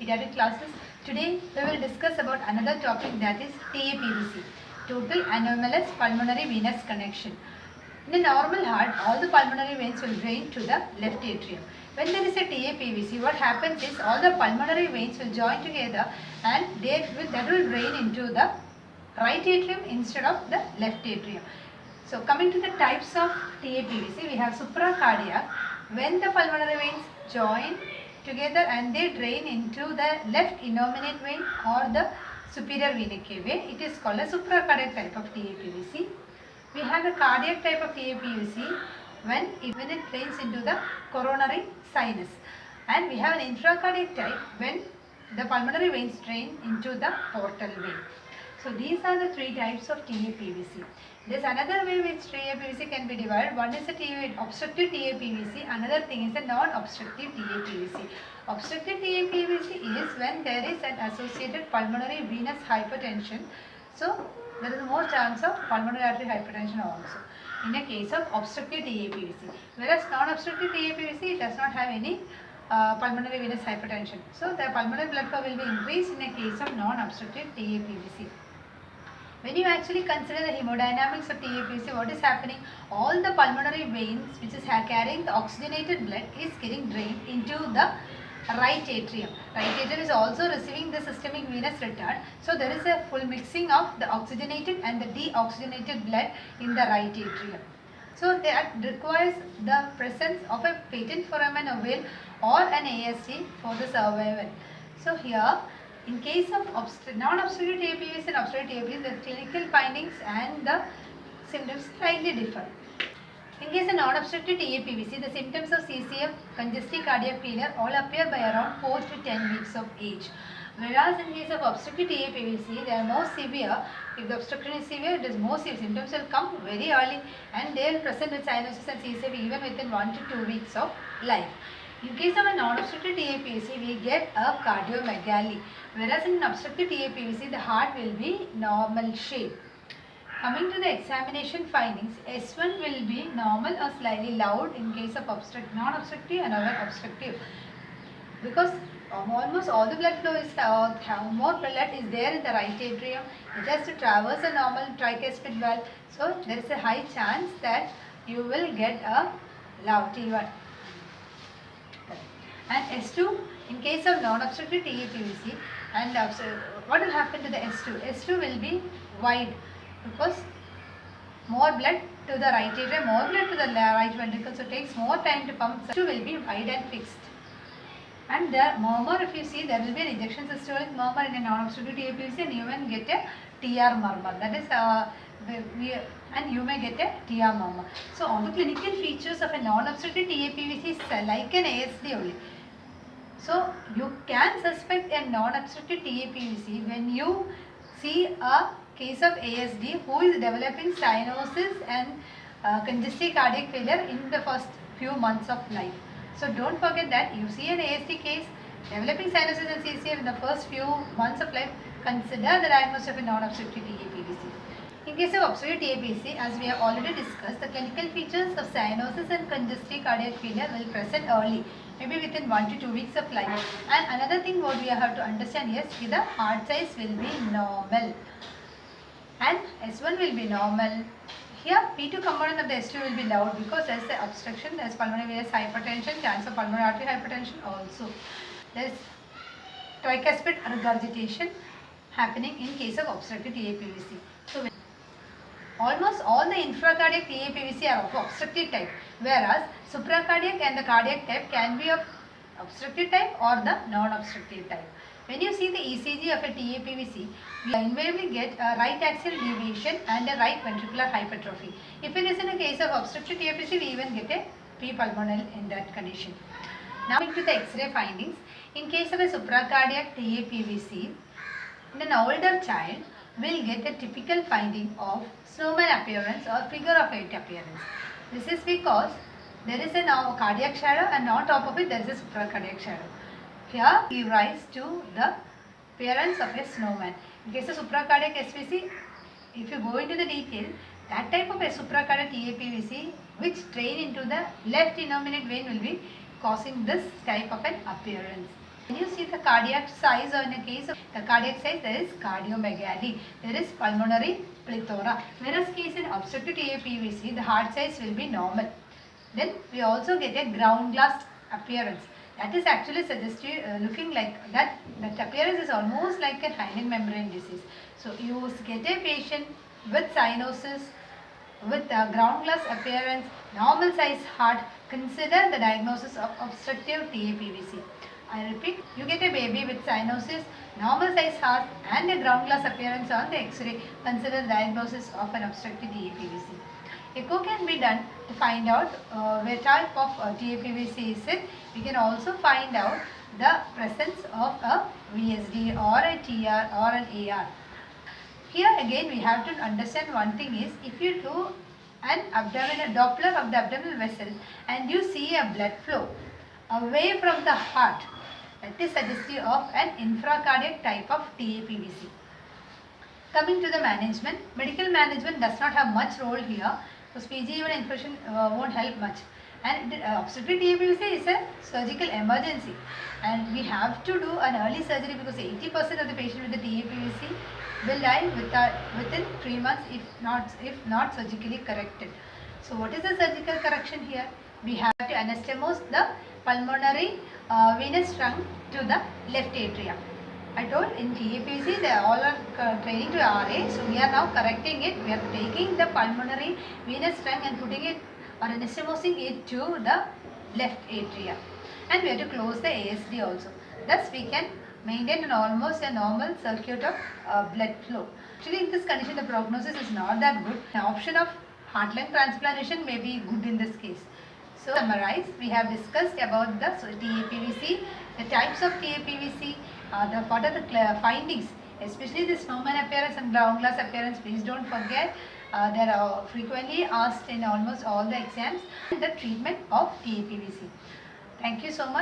pediatric classes. Today we will discuss about another topic, that is TAPVC, total anomalous pulmonary venous connection. In a normal heart, all the pulmonary veins will drain to the left atrium. When there is a TAPVC, what happens is all the pulmonary veins will join together and that will drain into the right atrium instead of the left atrium. So coming to the types of TAPVC, we have supracardiac. When the pulmonary veins join together and they drain into the left innominate vein or the superior vena cava, it is called a supracardiac type of TAPVC. We have a cardiac type of TAPVC when it drains into the coronary sinus, and we have an intracardiac type when the pulmonary veins drain into the portal vein. So these are the three types of TAPVC. There is another way which TAPVC can be divided. One is a obstructive TAPVC, another thing is a non-obstructive TAPVC. Obstructive TAPVC is when there is an associated pulmonary venous hypertension. So there is more chance of pulmonary artery hypertension also in a case of obstructive TAPVC. Whereas non-obstructive TAPVC does not have any pulmonary venous hypertension. So the pulmonary blood flow will be increased in a case of non-obstructive TAPVC. When you actually consider the hemodynamics of TAPVC, what is happening? All the pulmonary veins which is carrying the oxygenated blood is getting drained into the right atrium. Right atrium is also receiving the systemic venous return. So there is a full mixing of the oxygenated and the deoxygenated blood in the right atrium. So that requires the presence of a patent foramen ovale or an ASD for the survival. So here, in case of non-obstructive TAPVC and obstructive TAPVC, the clinical findings and the symptoms slightly differ. In case of non-obstructive TAPVC, the symptoms of CCF, congestive cardiac failure, all appear by around 4 to 10 weeks of age. Whereas in case of obstructive TAPVC, they are more severe. If the obstruction is severe, it is more severe. Symptoms will come very early and they will present with cyanosis and CCF even within 1 to 2 weeks of life. In case of a non-obstructive TAPVC, we get a cardiomegaly. Whereas in obstructive TAPVC, the heart will be normal shape. Coming to the examination findings, S1 will be normal or slightly loud in case of non-obstructive and other obstructive. Because almost all the blood flow is, more blood is there in the right atrium. It has to traverse a normal tricuspid valve. So there is a high chance that you will get a loud T1. And S2, in case of non-obstructive TAPVC, and what will happen to the S2? S2 will be wide because more blood to the right atrium, more blood to the right ventricle, so it takes more time to pump. S2 will be wide and fixed. And the murmur, if you see, there will be an ejection systolic murmur in a non-obstructive TAPVC, and you may get a TR murmur. That is, and you may get a TR murmur. So all the clinical features of a non-obstructive TAPVC is like an ASD only. So you can suspect a non-obstructive TAPVC when you see a case of ASD who is developing cyanosis and congestive cardiac failure in the first few months of life. So don't forget that you see an ASD case developing cyanosis and CCF in the first few months of life, consider the diagnosis of a non-obstructive TAPVC. In case of obstructive TAPVC, as we have already discussed, the clinical features of cyanosis and congestive cardiac failure will present early, maybe within 1 to 2 weeks of life. And another thing what we have to understand is the heart size will be normal and S1 will be normal. Here P2 component of the S2 will be loud because there is the obstruction, there is pulmonary venous hypertension, chance of pulmonary artery hypertension also. There is tricuspid regurgitation happening in case of obstructive TAPVC. So almost all the infracardiac TAPVC are of obstructive type, whereas supracardiac and the cardiac type can be of obstructive type or the non-obstructive type. When you see the ECG of a TAPVC, we invariably get a right axial deviation and a right ventricular hypertrophy. If it is in a case of obstructive TAPVC, we even get a P-pulmonal in that condition. Now coming to the X-ray findings, in case of a supracardiac TAPVC, in an older child, we will get a typical finding of snowman appearance or figure of 8 appearance. This is because there is a cardiac shadow and on top of it there is a supracardiac shadow. Here we rise to the appearance of a snowman. In case of supracardiac SVC, if you go into the detail, that type of a supracardiac TAPVC which drain into the left innominate vein will be causing this type of an appearance. When you see the cardiac size, or in a case of the cardiac size, there is cardiomegaly, there is pulmonary plethora. Whereas case in obstructive TAPVC, the heart size will be normal. Then we also get a ground glass appearance. That is actually suggestive, looking like that appearance is almost like a hyaline membrane disease. So you get a patient with cyanosis, with ground glass appearance, normal size heart, consider the diagnosis of obstructive TAPVC. I repeat, you get a baby with cyanosis, normal size heart and a ground glass appearance on the X-ray, consider the diagnosis of an obstructive TAPVC. Echo can be done to find out what type of TAPVC is it. We can also find out the presence of a VSD or a TR or an AR. Here again we have to understand one thing is, if you do an abdominal Doppler of the abdominal vessel and you see a blood flow away from the heart, that is suggestive of an infracardiac type of TAPVC. Coming to the management, medical management does not have much role here, because PGE1 infection won't help much. And obstructive TAPVC is a surgical emergency, and we have to do an early surgery, because 80% of the patient with the TAPVC will die within 3 months if not surgically corrected. So what is the surgical correction here? We have to anastomose the pulmonary venous trunk to the left atria. I told in TAPVC they all are training to RA, so we are now correcting it. We are taking the pulmonary venous trunk and putting it or anastomosing it to the left atria, and we have to close the ASD also. Thus we can maintain almost a normal circuit of blood flow. Actually in this condition the prognosis is not that good. An option of heart-lung transplantation may be good in this case. So to summarize, we have discussed about the TAPVC, the types of TAPVC, what are the findings, especially the snowman appearance and ground glass appearance. Please don't forget, they are frequently asked in almost all the exams, and the treatment of TAPVC. Thank you so much.